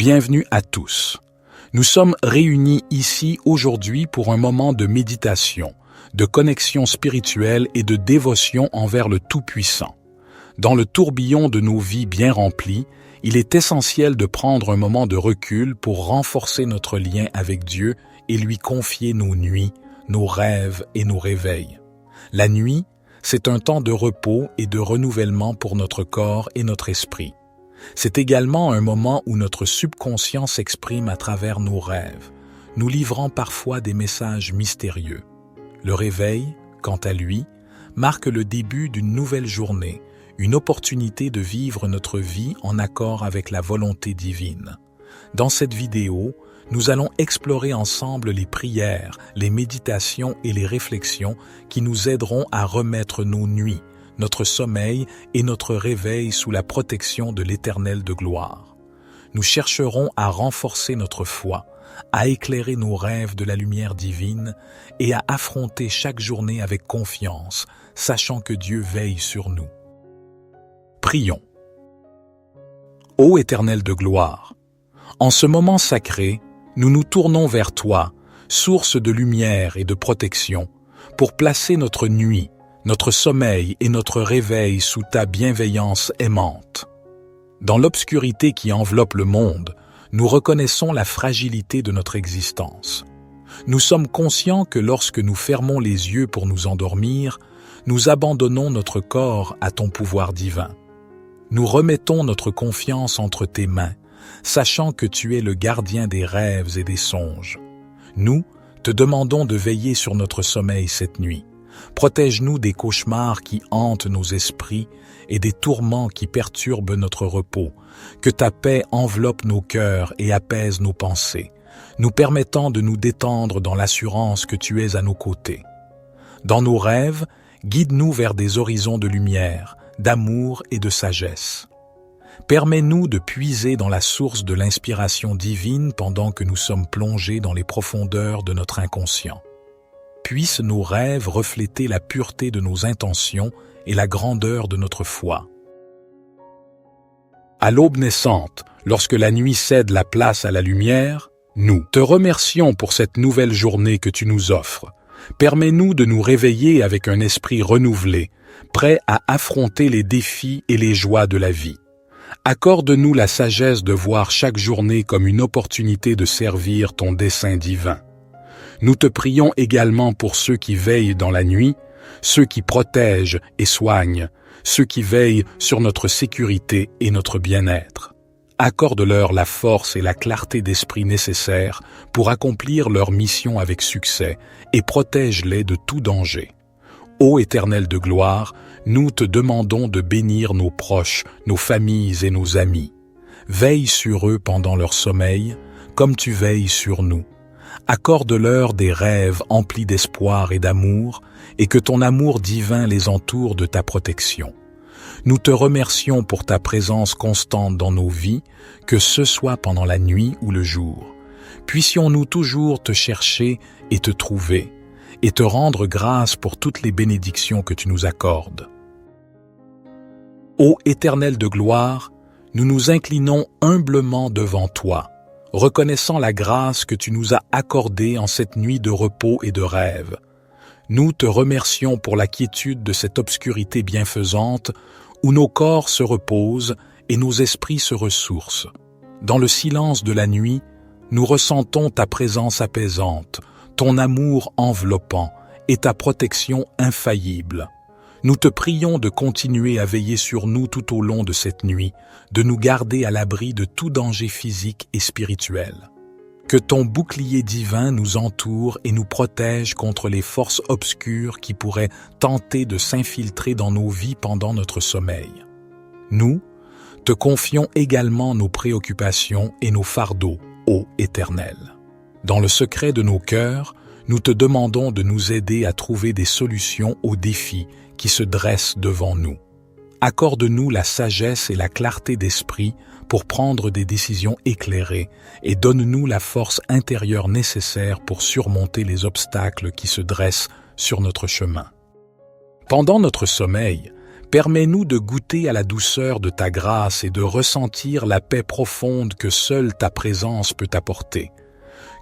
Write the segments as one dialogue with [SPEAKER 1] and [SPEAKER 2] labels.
[SPEAKER 1] Bienvenue à tous. Nous sommes réunis ici aujourd'hui pour un moment de méditation, de connexion spirituelle et de dévotion envers le Tout-Puissant. Dans le tourbillon de nos vies bien remplies, il est essentiel de prendre un moment de recul pour renforcer notre lien avec Dieu et lui confier nos nuits, nos rêves et nos réveils. La nuit, c'est un temps de repos et de renouvellement pour notre corps et notre esprit. C'est également un moment où notre subconscient s'exprime à travers nos rêves, nous livrant parfois des messages mystérieux. Le réveil, quant à lui, marque le début d'une nouvelle journée, une opportunité de vivre notre vie en accord avec la volonté divine. Dans cette vidéo, nous allons explorer ensemble les prières, les méditations et les réflexions qui nous aideront à remettre nos nuits, notre sommeil et notre réveil sous la protection de l'Éternel de gloire. Nous chercherons à renforcer notre foi, à éclairer nos rêves de la lumière divine et à affronter chaque journée avec confiance, sachant que Dieu veille sur nous. Prions. Ô Éternel de gloire, en ce moment sacré, nous nous tournons vers toi, source de lumière et de protection, pour placer notre nuit, notre sommeil et notre réveil sous ta bienveillance aimante. Dans l'obscurité qui enveloppe le monde, nous reconnaissons la fragilité de notre existence. Nous sommes conscients que lorsque nous fermons les yeux pour nous endormir, nous abandonnons notre corps à ton pouvoir divin. Nous remettons notre confiance entre tes mains, sachant que tu es le gardien des rêves et des songes. Nous te demandons de veiller sur notre sommeil cette nuit. Protège-nous des cauchemars qui hantent nos esprits et des tourments qui perturbent notre repos. Que ta paix enveloppe nos cœurs et apaise nos pensées, nous permettant de nous détendre dans l'assurance que tu es à nos côtés. Dans nos rêves, guide-nous vers des horizons de lumière, d'amour et de sagesse. Permets-nous de puiser dans la source de l'inspiration divine pendant que nous sommes plongés dans les profondeurs de notre inconscient. Puissent nos rêves refléter la pureté de nos intentions et la grandeur de notre foi. À l'aube naissante, lorsque la nuit cède la place à la lumière, nous te remercions pour cette nouvelle journée que tu nous offres. Permets-nous de nous réveiller avec un esprit renouvelé, prêt à affronter les défis et les joies de la vie. Accorde-nous la sagesse de voir chaque journée comme une opportunité de servir ton dessein divin. Nous te prions également pour ceux qui veillent dans la nuit, ceux qui protègent et soignent, ceux qui veillent sur notre sécurité et notre bien-être. Accorde-leur la force et la clarté d'esprit nécessaires pour accomplir leur mission avec succès et protège-les de tout danger. Ô Éternel de gloire, nous te demandons de bénir nos proches, nos familles et nos amis. Veille sur eux pendant leur sommeil, comme tu veilles sur nous. Accorde-leur des rêves emplis d'espoir et d'amour, et que ton amour divin les entoure de ta protection. Nous te remercions pour ta présence constante dans nos vies, que ce soit pendant la nuit ou le jour. Puissions-nous toujours te chercher et te trouver, et te rendre grâce pour toutes les bénédictions que tu nous accordes. Ô Éternel de gloire, nous nous inclinons humblement devant toi, reconnaissant la grâce que tu nous as accordée en cette nuit de repos et de rêve. Nous te remercions pour la quiétude de cette obscurité bienfaisante où nos corps se reposent et nos esprits se ressourcent. Dans le silence de la nuit, nous ressentons ta présence apaisante, ton amour enveloppant et ta protection infaillible. Nous te prions de continuer à veiller sur nous tout au long de cette nuit, de nous garder à l'abri de tout danger physique et spirituel. Que ton bouclier divin nous entoure et nous protège contre les forces obscures qui pourraient tenter de s'infiltrer dans nos vies pendant notre sommeil. Nous te confions également nos préoccupations et nos fardeaux, ô Éternel. Dans le secret de nos cœurs, nous te demandons de nous aider à trouver des solutions aux défis qui se dressent devant nous. Accorde-nous la sagesse et la clarté d'esprit pour prendre des décisions éclairées et donne-nous la force intérieure nécessaire pour surmonter les obstacles qui se dressent sur notre chemin. Pendant notre sommeil, Permets-nous de goûter à la douceur de ta grâce et de ressentir la paix profonde que seule ta présence peut apporter.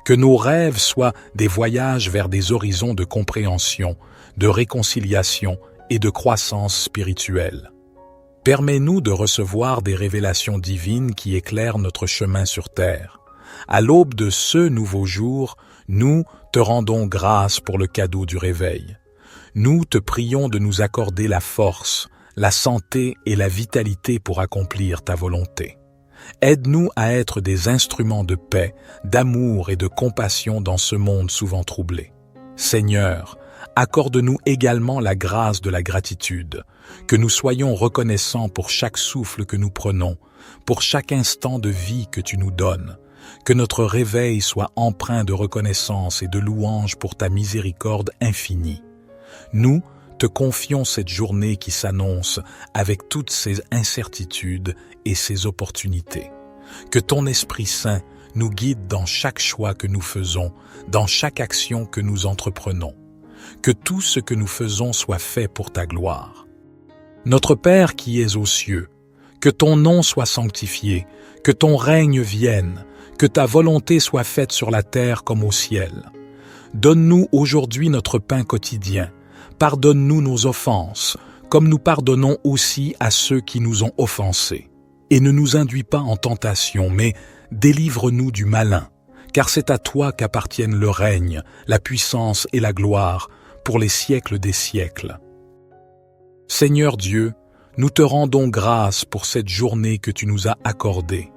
[SPEAKER 1] Que nos rêves soient des voyages vers des horizons de compréhension, de réconciliation et de croissance spirituelle. Permets-nous de recevoir des révélations divines qui éclairent notre chemin sur terre. À l'aube de ce nouveau jour, nous te rendons grâce pour le cadeau du réveil. Nous te prions de nous accorder la force, la santé et la vitalité pour accomplir ta volonté. Aide-nous à être des instruments de paix, d'amour et de compassion dans ce monde souvent troublé. Seigneur, accorde-nous également la grâce de la gratitude, que nous soyons reconnaissants pour chaque souffle que nous prenons, pour chaque instant de vie que tu nous donnes, que notre réveil soit empreint de reconnaissance et de louange pour ta miséricorde infinie. Nous te confions cette journée qui s'annonce avec toutes ses incertitudes et ses opportunités. Que ton Esprit Saint nous guide dans chaque choix que nous faisons, dans chaque action que nous entreprenons. Que tout ce que nous faisons soit fait pour ta gloire. Notre Père qui es aux cieux, que ton nom soit sanctifié, que ton règne vienne, que ta volonté soit faite sur la terre comme au ciel. Donne-nous aujourd'hui notre pain quotidien. Pardonne-nous nos offenses, comme nous pardonnons aussi à ceux qui nous ont offensés. Et ne nous induis pas en tentation, mais délivre-nous du malin, car c'est à toi qu'appartiennent le règne, la puissance et la gloire, pour les siècles des siècles. Seigneur Dieu, nous te rendons grâce pour cette journée que tu nous as accordée.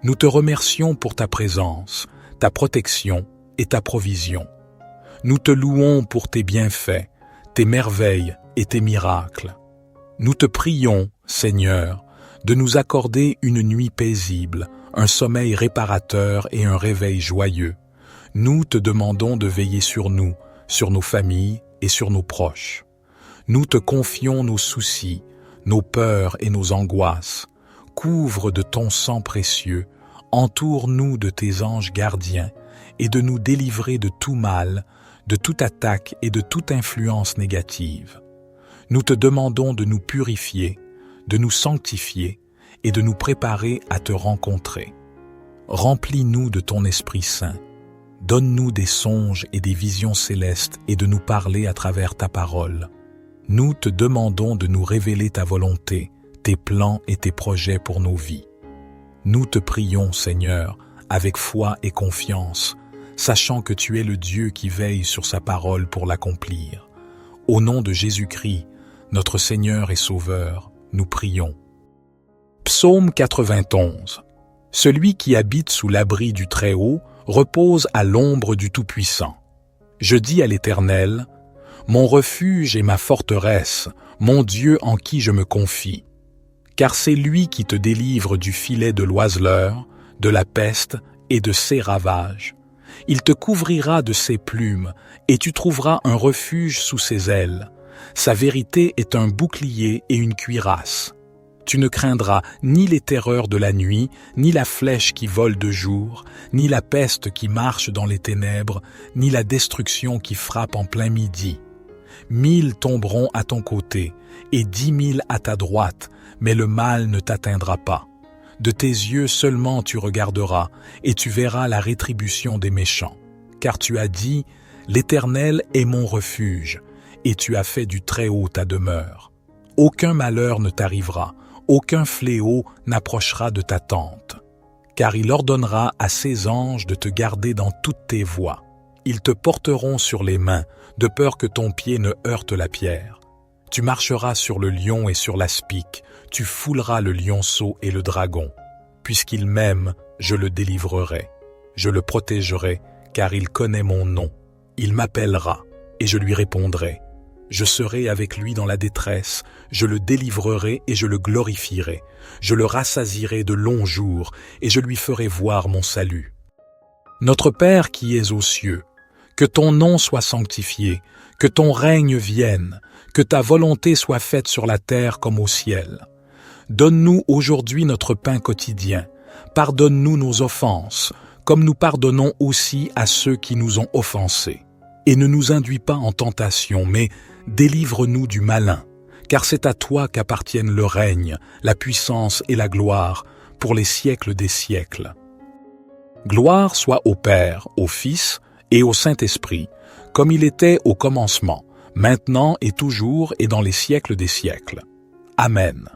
[SPEAKER 1] Nous te remercions pour ta présence, ta protection et ta provision. Nous te louons pour tes bienfaits, tes merveilles et tes miracles. Nous te prions, Seigneur, de nous accorder une nuit paisible, un sommeil réparateur et un réveil joyeux. Nous te demandons de veiller sur nous, sur nos familles et sur nos proches. Nous te confions nos soucis, nos peurs et nos angoisses. Couvre de ton sang précieux, entoure-nous de tes anges gardiens et de nous délivrer de tout mal, de toute attaque et de toute influence négative. Nous te demandons de nous purifier, de nous sanctifier et de nous préparer à te rencontrer. Remplis-nous de ton Esprit Saint. Donne-nous des songes et des visions célestes et de nous parler à travers ta parole. Nous te demandons de nous révéler ta volonté, tes plans et tes projets pour nos vies. Nous te prions, Seigneur, avec foi et confiance, sachant que tu es le Dieu qui veille sur sa parole pour l'accomplir. Au nom de Jésus-Christ, notre Seigneur et Sauveur, nous prions. Psaume 91. Celui qui habite sous l'abri du Très-Haut repose à l'ombre du Tout-Puissant. Je dis à l'Éternel, mon refuge et ma forteresse, mon Dieu en qui je me confie. Car c'est lui qui te délivre du filet de l'oiseleur, de la peste et de ses ravages. Il te couvrira de ses plumes, et tu trouveras un refuge sous ses ailes. Sa vérité est un bouclier et une cuirasse. Tu ne craindras ni les terreurs de la nuit, ni la flèche qui vole de jour, ni la peste qui marche dans les ténèbres, ni la destruction qui frappe en plein midi. 1000 tomberont à ton côté, et 10 000 à ta droite, mais le mal ne t'atteindra pas. De tes yeux seulement tu regarderas, et tu verras la rétribution des méchants. Car tu as dit, l'Éternel est mon refuge, et tu as fait du Très-Haut ta demeure. Aucun malheur ne t'arrivera, aucun fléau n'approchera de ta tente. Car il ordonnera à ses anges de te garder dans toutes tes voies. Ils te porteront sur les mains, de peur que ton pied ne heurte la pierre. Tu marcheras sur le lion et sur l'aspic, tu fouleras le lionceau et le dragon. Puisqu'il m'aime, je le délivrerai. Je le protégerai, car il connaît mon nom. Il m'appellera, et je lui répondrai. Je serai avec lui dans la détresse, je le délivrerai et je le glorifierai. Je le rassasierai de longs jours, et je lui ferai voir mon salut. Notre Père qui es aux cieux, que ton nom soit sanctifié, que ton règne vienne, que ta volonté soit faite sur la terre comme au ciel. Donne-nous aujourd'hui notre pain quotidien. Pardonne-nous nos offenses, comme nous pardonnons aussi à ceux qui nous ont offensés. Et ne nous induis pas en tentation, mais délivre-nous du malin, car c'est à toi qu'appartiennent le règne, la puissance et la gloire pour les siècles des siècles. Gloire soit au Père, au Fils et au Saint-Esprit, comme il était au commencement, maintenant et toujours et dans les siècles des siècles. Amen.